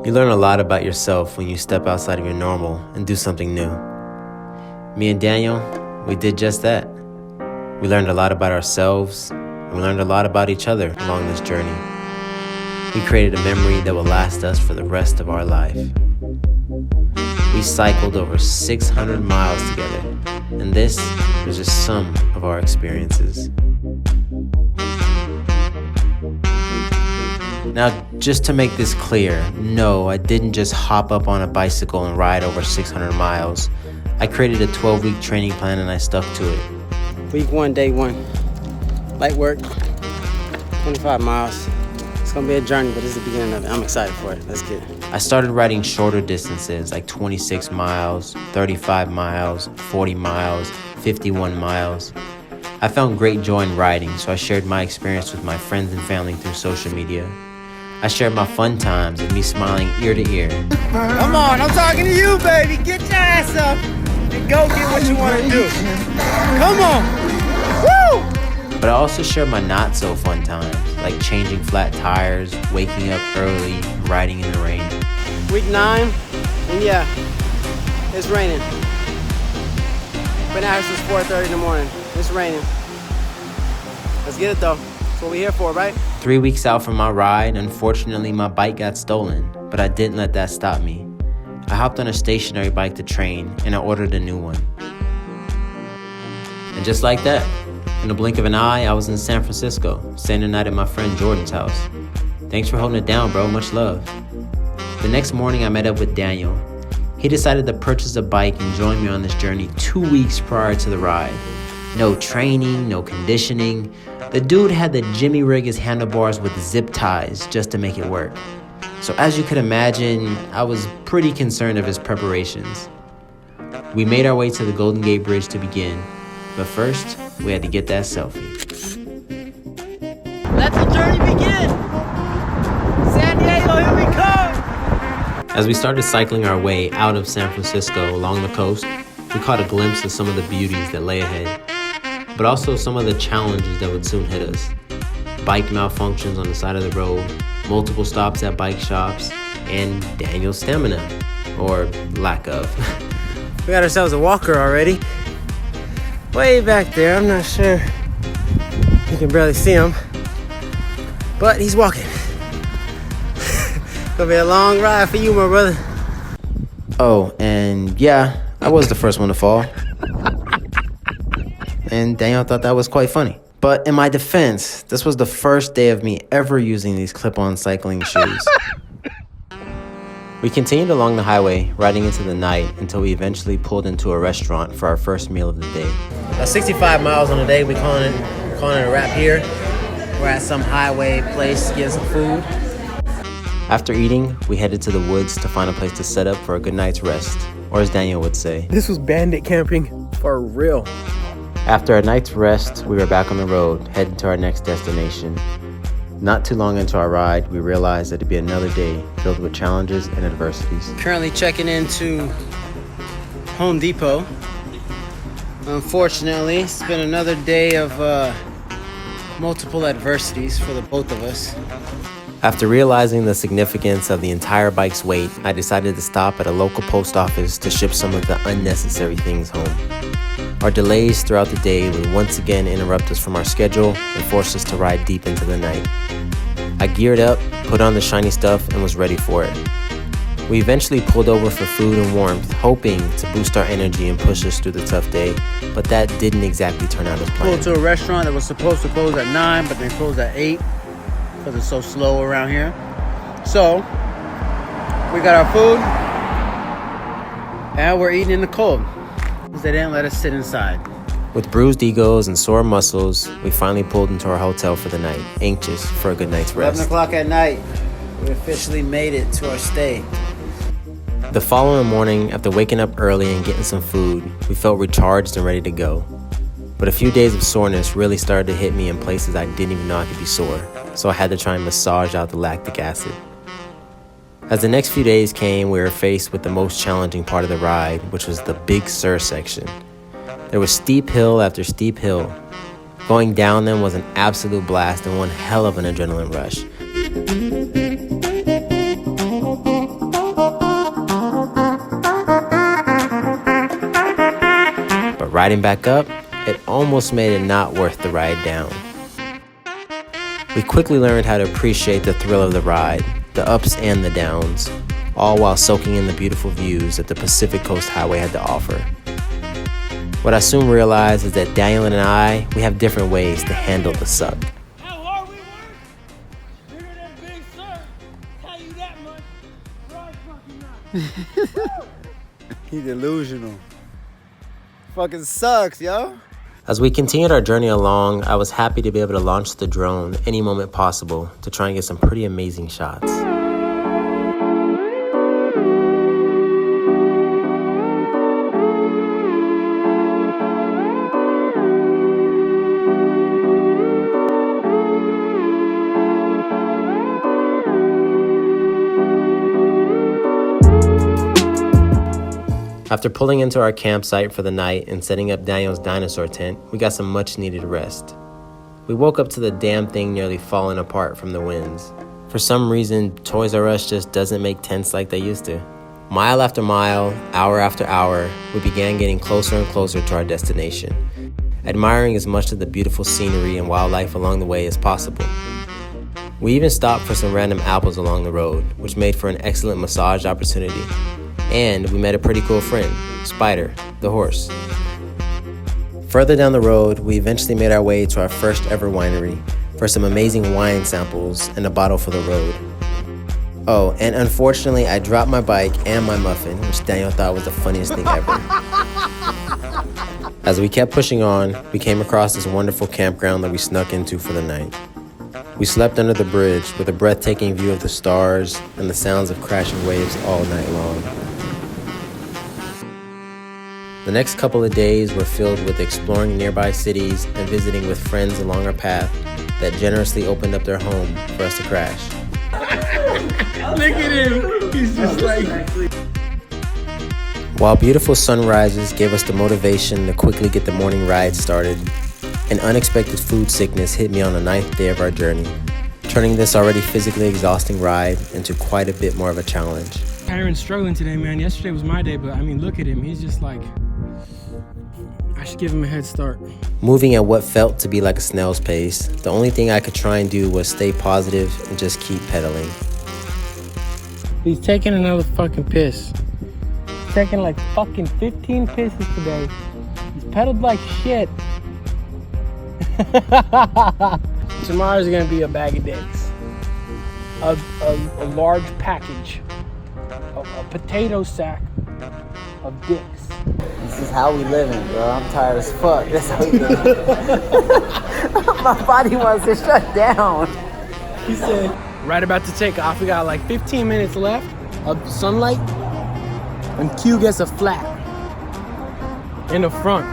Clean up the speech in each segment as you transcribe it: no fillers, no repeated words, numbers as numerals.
You learn a lot about yourself when you step outside of your normal and do something new. Me and Daniel, we did just that. We learned a lot about ourselves, and we learned a lot about each other along this journey. We created a memory that will last us for the rest of our life. We cycled over 600 miles together, and this is just some of our experiences. Now, just to make this clear, no, I didn't just hop up on a bicycle and ride over 600 miles. I created a 12-week training plan and I stuck to it. Week 1, day 1. Light work, 25 miles. It's gonna be a journey, but this is the beginning of it. I'm excited for it. Let's get it. I started riding shorter distances like 26 miles, 35 miles, 40 miles, 51 miles. I found great joy in riding, so I shared my experience with my friends and family through social media. I shared my fun times with me smiling ear to ear. Come on, I'm talking to you, baby. Get your ass up and go get what you want to do. Come on. Woo! But I also shared my not so fun times, like changing flat tires, waking up early, riding in the rain. Week 9, and yeah, it's raining. Been out here since 4:30 in the morning. It's raining. Let's get it though. That's what we're here for, right? 3 weeks out from my ride, unfortunately my bike got stolen, but I didn't let that stop me. I hopped on a stationary bike to train, and I ordered a new one. And just like that, in the blink of an eye, I was in San Francisco, staying the night at my friend Jordan's house. Thanks for holding it down, bro. Much love. The next morning, I met up with Daniel. He decided to purchase a bike and join me on this journey 2 weeks prior to the ride. No training, no conditioning. The dude had to jimmy rig his handlebars with zip ties just to make it work. So as you could imagine, I was pretty concerned of his preparations. We made our way to the Golden Gate Bridge to begin, but first, we had to get that selfie. Let the journey begin! San Diego, here we come! As we started cycling our way out of San Francisco along the coast, we caught a glimpse of some of the beauties that lay ahead, but also some of the challenges that would soon hit us. Bike malfunctions on the side of the road, multiple stops at bike shops, and Daniel's stamina, or lack of. We got ourselves a walker already. Way back there, I'm not sure. You can barely see him, but he's walking. Gonna be a long ride for you, my brother. Oh, and yeah, I was the first one to fall. And Daniel thought that was quite funny. But in my defense, this was the first day of me ever using these clip-on cycling shoes. We continued along the highway, riding into the night until we eventually pulled into a restaurant for our first meal of the day. About 65 miles on the day, we're calling it a wrap here. We're at some highway place getting some food. After eating, we headed to the woods to find a place to set up for a good night's rest, or as Daniel would say, this was bandit camping for real. After a night's rest, we were back on the road, heading to our next destination. Not too long into our ride, we realized that it'd be another day filled with challenges and adversities. Currently checking into Home Depot. Unfortunately, it's been another day of multiple adversities for the both of us. After realizing the significance of the entire bike's weight, I decided to stop at a local post office to ship some of the unnecessary things home. Our delays throughout the day would once again interrupt us from our schedule and force us to ride deep into the night. I geared up, put on the shiny stuff, and was ready for it. We eventually pulled over for food and warmth, hoping to boost our energy and push us through the tough day, but that didn't exactly turn out as planned. Pulled to a restaurant that was supposed to close at 9, but they closed at 8 because it's so slow around here. So, we got our food, and we're eating in the cold. They didn't let us sit inside. With bruised egos and sore muscles, we finally pulled into our hotel for the night, anxious for a good night's rest. 11 o'clock at night, we officially made it to our stay. The following morning, after waking up early and getting some food, we felt recharged and ready to go. But a few days of soreness really started to hit me in places I didn't even know I could be sore, so I had to try and massage out the lactic acid. As the next few days came, we were faced with the most challenging part of the ride, which was the Big Sur section. There was steep hill after steep hill. Going down them was an absolute blast and one hell of an adrenaline rush. Riding back up, it almost made it not worth the ride down. We quickly learned how to appreciate the thrill of the ride, the ups and the downs, all while soaking in the beautiful views that the Pacific Coast Highway had to offer. What I soon realized is that Daniel and I, we have different ways to handle the suck. How hard we work? Bigger than Big Sur. Tell you that much. Right fucking not. He delusional. Fucking sucks, yo. As we continued our journey along, I was happy to be able to launch the drone any moment possible to try and get some pretty amazing shots. After pulling into our campsite for the night and setting up Daniel's dinosaur tent, we got some much needed rest. We woke up to the damn thing nearly falling apart from the winds. For some reason, Toys R Us just doesn't make tents like they used to. Mile after mile, hour after hour, we began getting closer and closer to our destination, admiring as much of the beautiful scenery and wildlife along the way as possible. We even stopped for some random apples along the road, which made for an excellent massage opportunity. And we met a pretty cool friend, Spider, the horse. Further down the road, we eventually made our way to our first ever winery for some amazing wine samples and a bottle for the road. Oh, and unfortunately, I dropped my bike and my muffin, which Daniel thought was the funniest thing ever. As we kept pushing on, we came across this wonderful campground that we snuck into for the night. We slept under the bridge with a breathtaking view of the stars and the sounds of crashing waves all night long. The next couple of days were filled with exploring nearby cities and visiting with friends along our path that generously opened up their home for us to crash. Look at him. He's just like... While beautiful sunrises gave us the motivation to quickly get the morning ride started, an unexpected food sickness hit me on the 9th day of our journey, turning this already physically exhausting ride into quite a bit more of a challenge. Kyran's struggling today, man. Yesterday was my day, but I mean, look at him. He's just like... I should give him a head start. Moving at what felt to be like a snail's pace, the only thing I could try and do was stay positive and just keep pedaling. He's taking another fucking piss. He's taking like fucking 15 pisses today. He's pedaled like shit. Tomorrow's gonna be a bag of dicks. A large package. A potato sack of dicks. This is how we living, bro. I'm tired as fuck. That's how we living. My body wants to shut down. He said, right about to take off. We got like 15 minutes left of sunlight. And Q gets a flat in the front.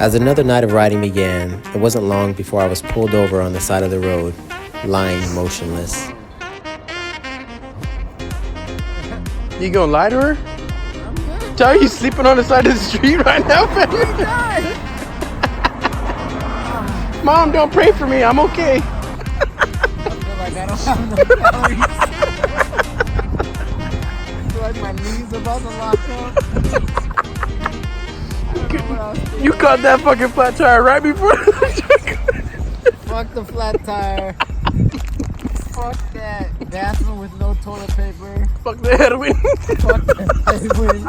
As another night of riding began, it wasn't long before I was pulled over on the side of the road, lying motionless. You gonna lie to her? Tell her you sleeping on the side of the street right now, baby. Mom, don't pray for me. I'm okay. I feel like I don't have no calories. I feel like my knees about to lock up. You caught that fucking flat tire right before Fuck the flat tire. Fuck that. Bathroom with no toilet paper. Fuck the headwind. Fuck the headwind.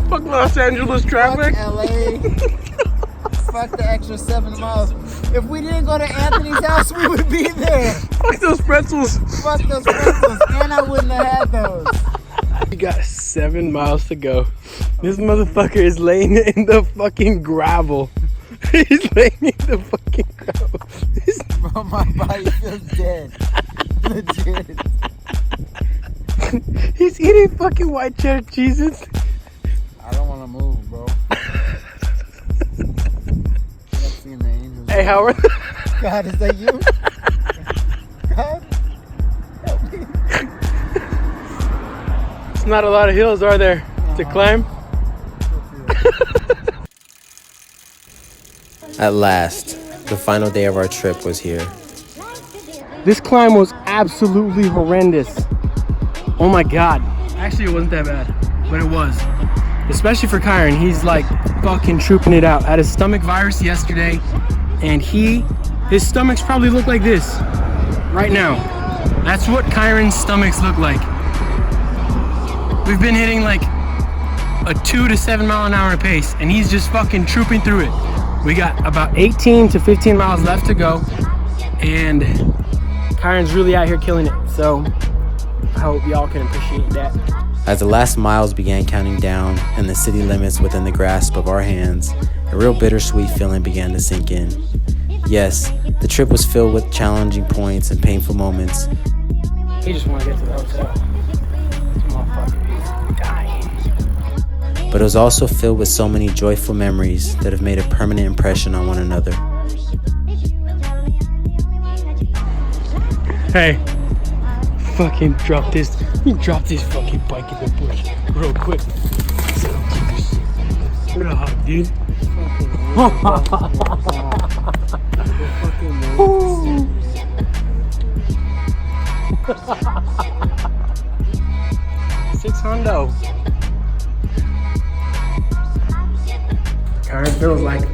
Fuck Los Angeles traffic. Fuck LA. Fuck the extra 7 miles. If we didn't go to Anthony's house, we would be there. Fuck those pretzels. Fuck those pretzels. And I wouldn't have had those. We got 7 miles to go. This motherfucker is laying in the fucking gravel. He's laying in the fucking gravel. Bro, my body feels dead. Legit. He's eating fucking white cheddar cheeses. I don't want to move, bro. I've seen the angels. Hey, Howard. God, is that you? God? Help me. It's not a lot of hills, are there, to climb? At last, the final day of our trip was here. This climb was absolutely horrendous. Oh my God. Actually, it wasn't that bad, but it was. especially for Kyran. He's like fucking trooping it out. Had his stomach virus yesterday, and his stomachs probably look like this right now. That's what Kyran's stomachs look like. We've been hitting like a 2 to 7 mile an hour pace, and he's just fucking trooping through it. We got about 18 to 15 miles left to go, and Kyran's really out here killing it. So I hope y'all can appreciate that. As the last miles began counting down and the city limits within the grasp of our hands, a real bittersweet feeling began to sink in. Yes, the trip was filled with challenging points and painful moments. He just want to get to the hotel. This motherfucker is dying. But it was also filled with so many joyful memories that have made a permanent impression on one another. Hey, fucking drop this. Let me drop this fucking bike in the bush real quick. What a hug, dude. $600. Kyran feels like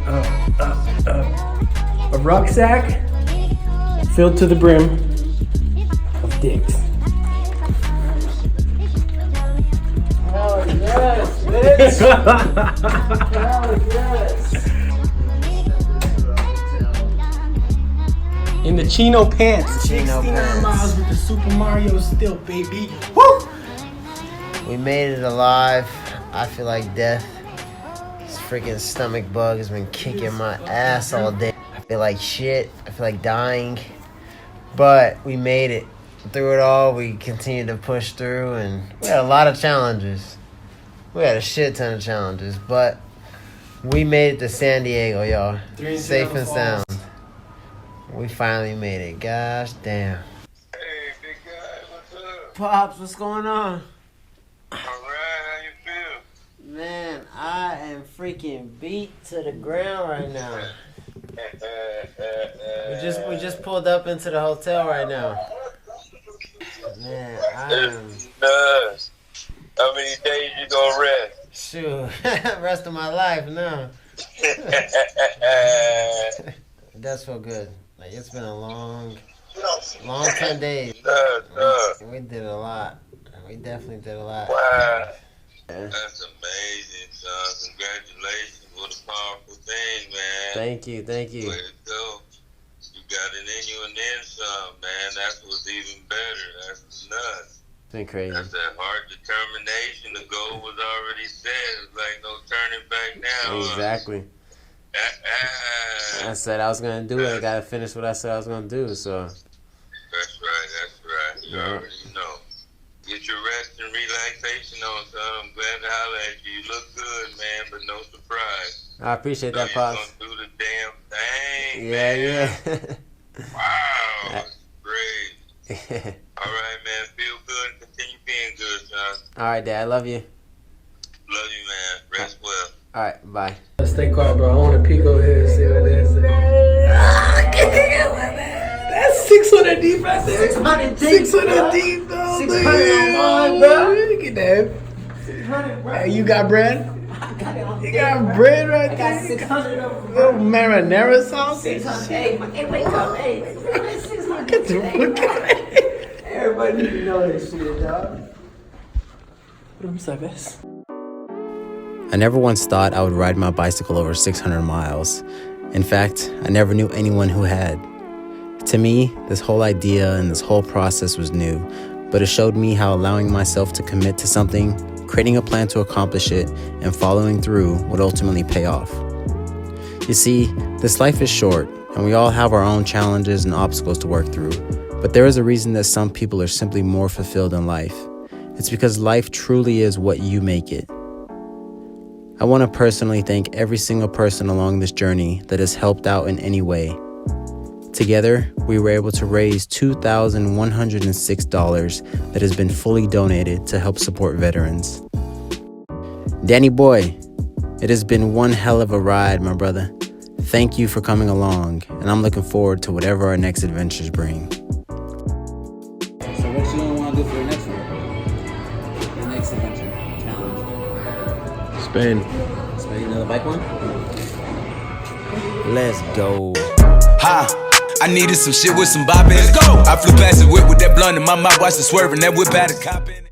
a rucksack filled to the brim of dicks. Hell yes, bitch! Hell yes! In the chino pants. 69 miles with the Super Mario still, baby. Woo! We made it alive. I feel like death. This freaking stomach bug has been kicking my ass all day. I feel like shit. I feel like dying. But we made it. Through it all, we continued to push through, and we had a lot of challenges. We had a shit ton of challenges, but we made it to San Diego, y'all. Safe and sound. We finally made it. Gosh damn. Hey, big guy, what's up? Pops, what's going on? All right, how you feel? Man, I am freaking beat to the ground right now. We just pulled up into the hotel right now. Man, I am... Nice. How many days you gonna rest? Shoot, rest of my life now. That's so good. Like, it's been a long 10 days. We did a lot. We definitely did a lot. Wow. That's amazing, son. Congratulations. What a powerful thing, man. Thank you. Way to go. You got it in you and then some, man. That's what's even better. That's nuts. It's been crazy. That's that hard determination. The goal was already set. It's like no turning back now. Exactly. I said I was going to do it. I got to finish what I said I was going to do, so. That's right. You already know. Get your rest and relaxation on, son. I'm glad to holler at you. You look good, man, but no surprise. I appreciate that, Pops. Pops. You're going to do the damn thing, man. Yeah. Wow. That's great. All right, man. Feel good and continue being good, son. All right, Dad. I love you. Love you, man. Rest well. All right. Bye. Let's stay quiet, bro. I want to peek over here and see what it is. That's 600 deep right there. 600 deep. 600 deep, though. 600 on mine, bro. Look at that. 600, bro. Hey, you got bread? I got it on You got bread right I there? got 600 of them. Little marinara sauce? 600. Hey, wake up. Hey, 600. Get the fuck out of here. Everybody need to know this shit, dog. Vamos a ver. I never once thought I would ride my bicycle over 600 miles. In fact, I never knew anyone who had. To me, this whole idea and this whole process was new, but it showed me how allowing myself to commit to something, creating a plan to accomplish it, and following through would ultimately pay off. You see, this life is short, and we all have our own challenges and obstacles to work through, but there is a reason that some people are simply more fulfilled in life. It's because life truly is what you make it. I want to personally thank every single person along this journey that has helped out in any way. Together, we were able to raise $2,106 that has been fully donated to help support veterans. Danny boy, it has been one hell of a ride, my brother. Thank you for coming along, and I'm looking forward to whatever our next adventures bring. So what you want to do for the next one? The next adventure challenge? Just Spain. Spain, another bike one? Let's go. Ha! I needed some shit with some bop in it. Let's go! I flew past the whip with that blunt in my mouth, watched it swerving, that whip had a cop in it.